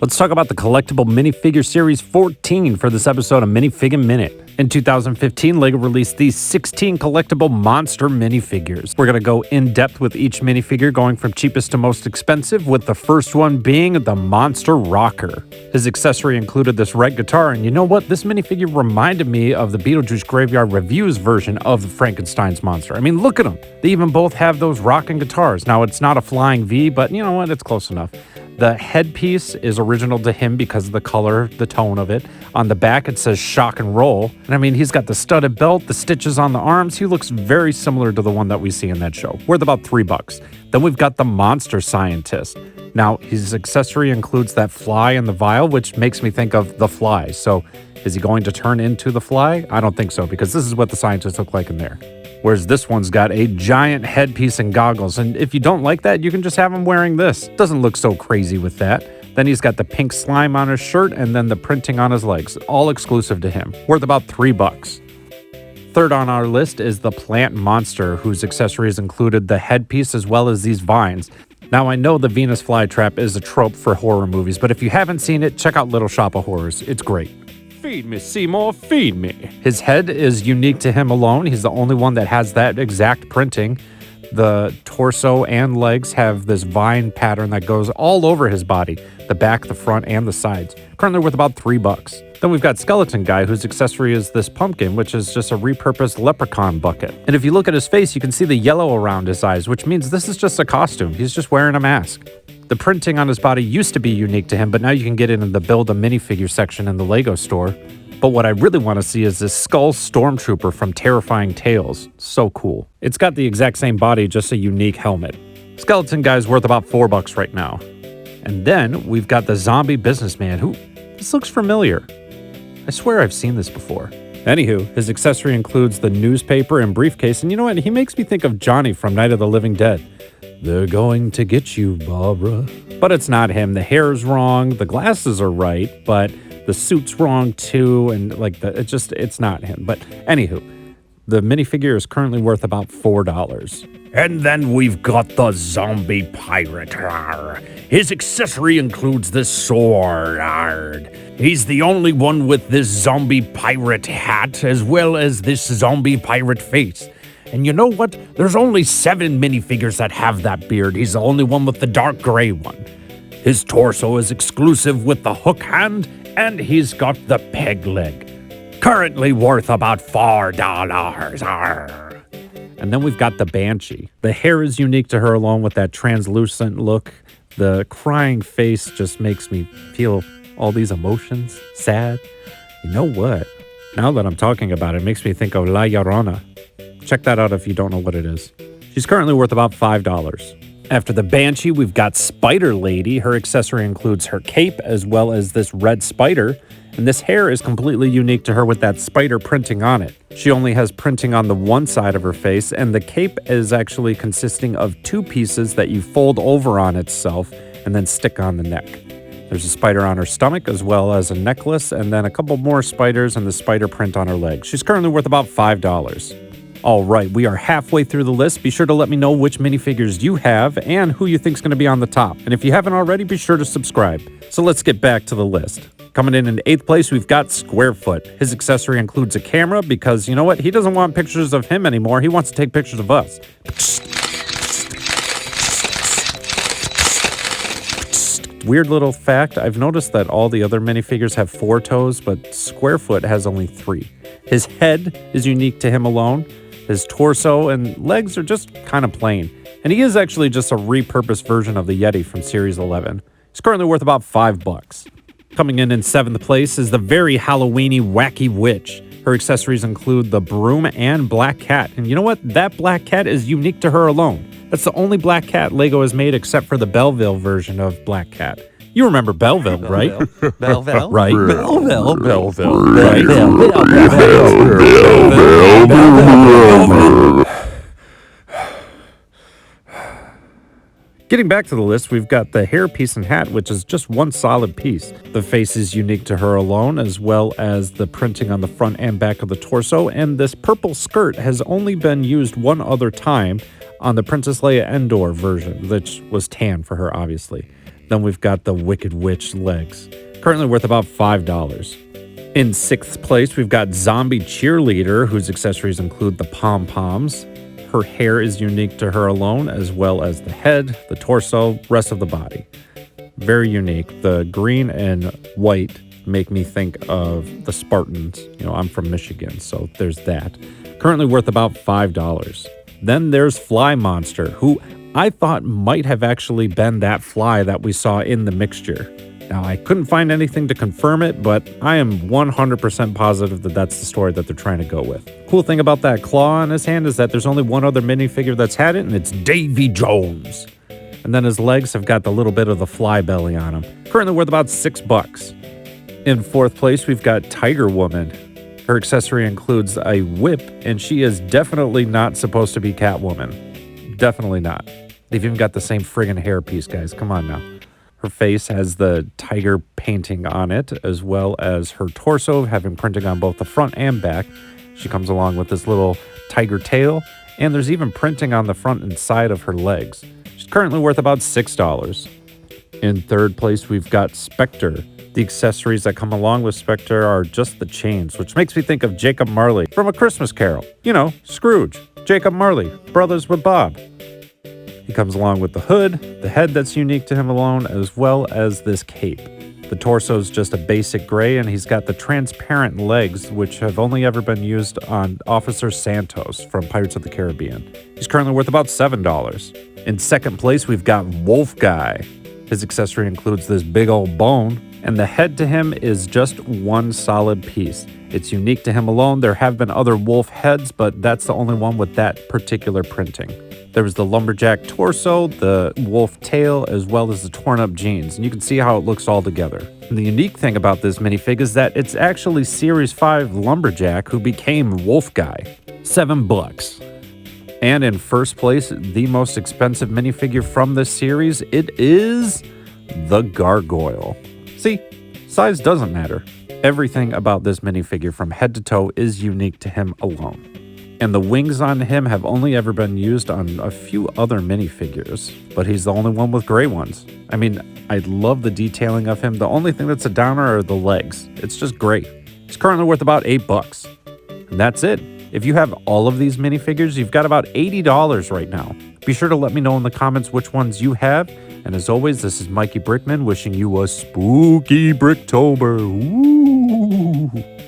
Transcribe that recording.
Let's talk about the collectible minifigure series 14 for this episode of Minifigure Minute. In 2015, LEGO released these 16 collectible monster minifigures. We're going to go in depth with each minifigure, going from cheapest to most expensive, with the first one being the Monster Rocker. His accessory included this red guitar, and you know what? This minifigure reminded me of the Beetlejuice Graveyard Reviews version of the Frankenstein's monster. I mean, look at them. They even both have those rocking guitars. Now, it's not a flying V, but you know what? It's close enough. The headpiece is original to him because of the color, the tone of it. On the back, it says shock and roll. And I mean, he's got the studded belt, the stitches on the arms. He looks very similar to the one that we see in that show, worth about $3. Then we've got the Monster Scientist. Now, his accessory includes that fly in the vial, which makes me think of The Fly. So is he going to turn into the fly? I don't think so, because this is what the scientists look like in there. Whereas this one's got a giant headpiece and goggles. And if you don't like that, you can just have him wearing this. Doesn't look so crazy with that. Then he's got the pink slime on his shirt and then the printing on his legs, all exclusive to him, worth about $3. Third on our list is the Plant Monster, whose accessories included the headpiece as well as these vines. Now, I know the Venus flytrap is a trope for horror movies, but if you haven't seen it, check out Little Shop of Horrors. It's great. Feed me, Seymour, feed me. His head is unique to him alone. He's the only one that has that exact printing. The torso and legs have this vine pattern that goes all over his body, the back, the front, and the sides. Currently worth about $3. Then we've got Skeleton Guy, whose accessory is this pumpkin, which is just a repurposed leprechaun bucket. And if you look at his face, you can see the yellow around his eyes, which means this is just a costume. He's just wearing a mask. The printing on his body used to be unique to him, but now you can get it in the Build a Minifigure section in the LEGO store. But what I really want to see is this Skull Stormtrooper from Terrifying Tales. So cool. It's got the exact same body, just a unique helmet. Skeleton Guy's worth about $4 right now. And then we've got the Zombie Businessman, who, this looks familiar. I swear I've seen this before. Anywho, his accessory includes the newspaper and briefcase, and you know what? He makes me think of Johnny from Night of the Living Dead. They're going to get you, Barbara. But it's not him. The hair's wrong, the glasses are right, but the suit's wrong too, and it's not him. But anywho, the minifigure is currently worth about $4. And then we've got the Zombie Pirate. His accessory includes this sword. He's the only one with this zombie pirate hat, as well as this zombie pirate face. And you know what? There's only 7 minifigures that have that beard. He's the only one with the dark gray one. His torso is exclusive with the hook hand, and he's got the peg leg. Currently worth about $4. And then we've got the Banshee. The hair is unique to her alone with that translucent look. The crying face just makes me feel all these emotions. Sad. You know what? Now that I'm talking about it, it makes me think of La Llorona. Check that out if you don't know what it is. She's currently worth about $5. After the Banshee, we've got Spider Lady. Her accessory includes her cape as well as this red spider. And this hair is completely unique to her with that spider printing on it. She only has printing on the one side of her face, and the cape is actually consisting of 2 pieces that you fold over on itself and then stick on the neck. There's a spider on her stomach as well as a necklace, and then a couple more spiders and the spider print on her leg. She's currently worth about $5. All right, we are halfway through the list. Be sure to let me know which minifigures you have and who you think is going to be on the top. And if you haven't already, be sure to subscribe. So let's get back to the list. Coming in 8th place, we've got Squarefoot. His accessory includes a camera because, you know what? He doesn't want pictures of him anymore. He wants to take pictures of us. Weird little fact, I've noticed that all the other minifigures have 4 toes, but Squarefoot has only 3. His head is unique to him alone. His torso and legs are just kind of plain. And he is actually just a repurposed version of the Yeti from Series 11. He's currently worth about $5. Coming in 7th place is the very Halloween-y Wacky Witch. Her accessories include the broom and black cat. And you know what? That black cat is unique to her alone. That's the only black cat LEGO has made except for the Belleville version of Black Cat. You remember Belleville, right? Belleville? Right. Belleville. Right. Getting back to the list, we've got the hairpiece and hat, which is just one solid piece. The face is unique to her alone, as well as the printing on the front and back of the torso, and this purple skirt has only been used one other time on the Princess Leia Endor version, which was tan for her, obviously. Then we've got the Wicked Witch legs, currently worth about $5. In sixth place, we've got Zombie Cheerleader, whose accessories include the pom-poms. Her hair is unique to her alone, as well as the head, the torso, rest of the body. Very unique. The green and white make me think of the Spartans. You know, I'm from Michigan, so there's that. Currently worth about $5. Then there's Fly Monster, who I thought might have actually been that fly that we saw in the mixture. Now, I couldn't find anything to confirm it, but I am 100% positive that that's the story that they're trying to go with. Cool thing about that claw on his hand is that there's only one other minifigure that's had it, and it's Davy Jones. And then his legs have got the little bit of the fly belly on them. Currently worth about $6. In fourth place, we've got Tiger Woman. Her accessory includes a whip, and she is definitely not supposed to be Catwoman. Definitely not. They've even got the same friggin' hairpiece, guys. Come on now. Her face has the tiger painting on it, as well as her torso having printing on both the front and back. She comes along with this little tiger tail, and there's even printing on the front and side of her legs. She's currently worth about $6. In third place, we've got Spectre. The accessories that come along with Spectre are just the chains, which makes me think of Jacob Marley from A Christmas Carol. You know, Scrooge, Jacob Marley, brothers with Bob. He comes along with the hood, the head that's unique to him alone, as well as this cape. The torso is just a basic gray, and he's got the transparent legs, which have only ever been used on Officer Santos from Pirates of the Caribbean. He's currently worth about $7. In second place, we've got Wolf Guy. His accessory includes this big old bone, and the head to him is just one solid piece. It's unique to him alone. There have been other wolf heads, but that's the only one with that particular printing. There was the lumberjack torso, the wolf tail, as well as the torn up jeans, and you can see how it looks all together. And the unique thing about this minifig is that it's actually Series 5 Lumberjack who became Wolf Guy. $7. And in first place, the most expensive minifigure from this series, it is the Gargoyle. See, size doesn't matter. Everything about this minifigure from head to toe is unique to him alone. And the wings on him have only ever been used on a few other minifigures, but he's the only one with gray ones. I mean, I love the detailing of him. The only thing that's a downer are the legs. It's just great. It's currently worth about $8. And that's it. If you have all of these minifigures, you've got about $80 right now. Be sure to let me know in the comments which ones you have. And as always, this is Mikey Brickman wishing you a spooky Bricktober. Ooh.